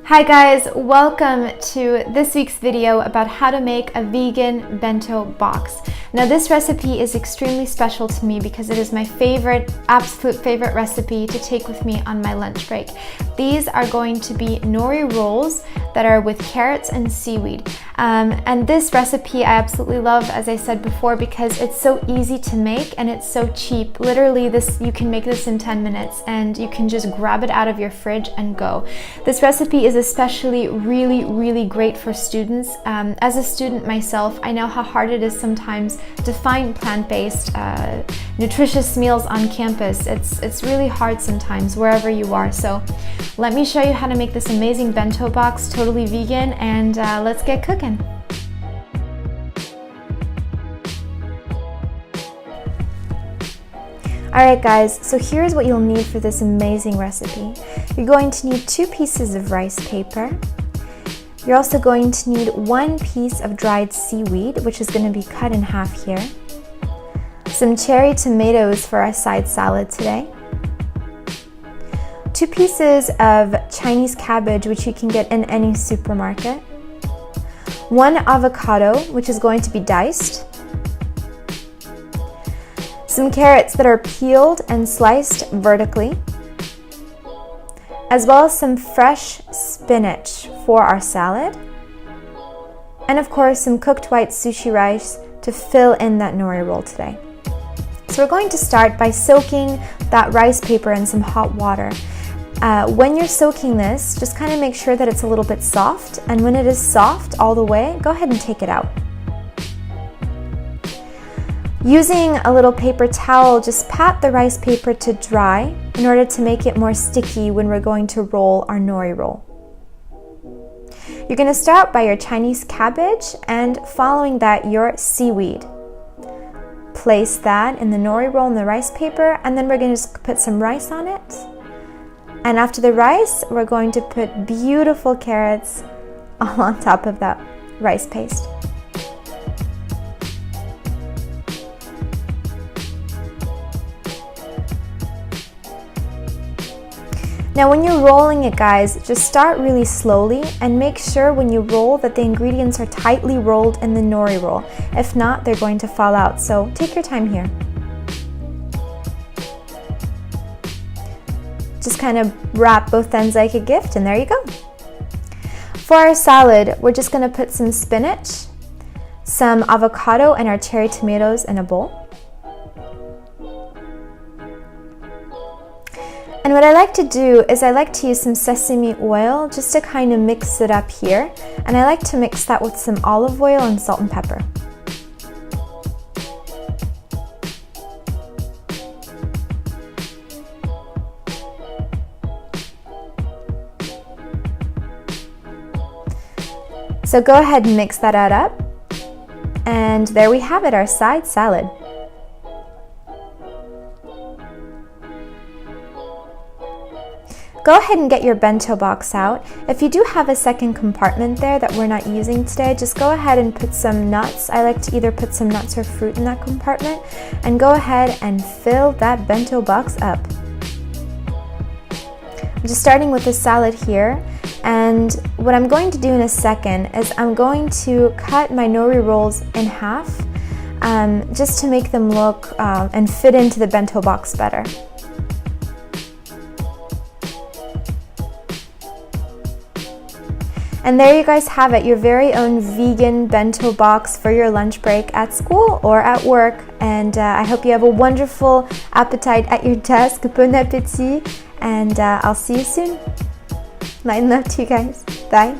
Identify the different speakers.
Speaker 1: Hi guys, welcome to this week's video about how to make a vegan bento box. Now this recipe is extremely special to me because it is my absolute favorite recipe to take with me on my lunch break. These are going to be nori rolls that are with carrots and seaweed. And this recipe I absolutely love, as I said before, because it's so easy to make and it's so cheap. Literally you can make this in 10 minutes and you can just grab it out of your fridge and go. This recipe is especially really great for students. As a student myself, I know how hard it is sometimes to find plant-based, nutritious meals on campus. It's really hard sometimes wherever you are. So let me show you how to make this amazing bento box, totally vegan, and let's get cooking. Alright guys, so here's what you'll need for this amazing recipe. You're going to need 2 pieces of rice paper. You're also going to need 1 piece of dried seaweed, which is going to be cut in half here. Some cherry tomatoes for our side salad today. 2 pieces of Chinese cabbage, which you can get in any supermarket. 1 avocado, which is going to be diced. Some carrots that are peeled and sliced vertically, as well as some fresh spinach for our salad, and of course some cooked white sushi rice to fill in that nori roll today. So we're going to start by soaking that rice paper in some hot water. When you're soaking this, just kind of make sure that it's a little bit soft, and when it is soft all the way, go ahead and take it out. Using a little paper towel, just pat the rice paper to dry in order to make it more sticky when we're going to roll our nori roll. You're going to start by your Chinese cabbage and following that your seaweed. Place that in the nori roll in the rice paper, and then we're going to just put some rice on it. And after the rice, we're going to put beautiful carrots all on top of that rice paste. Now when you're rolling it, guys, just start really slowly and make sure when you roll that the ingredients are tightly rolled in the nori roll. If not, they're going to fall out, so take your time here. Just kind of wrap both ends like a gift, and there you go. For our salad, we're just going to put some spinach, some avocado, and our cherry tomatoes in a bowl. And what I like to do is I like to use some sesame oil just to kind of mix it up here. And I like to mix that with some olive oil and salt and pepper. So go ahead and mix that up. And there we have it, our side salad. Go ahead and get your bento box out. If you do have a second compartment there that we're not using today, just go ahead and put some nuts. I like to either put some nuts or fruit in that compartment, and go ahead and fill that bento box up. I'm just starting with the salad here, and what I'm going to do in a second is I'm going to cut my nori rolls in half just to make them look and fit into the bento box better. And there you guys have it, your very own vegan bento box for your lunch break at school or at work. And I hope you have a wonderful appetite at your desk. Bon appétit, and I'll see you soon. Light and love to you guys. Bye.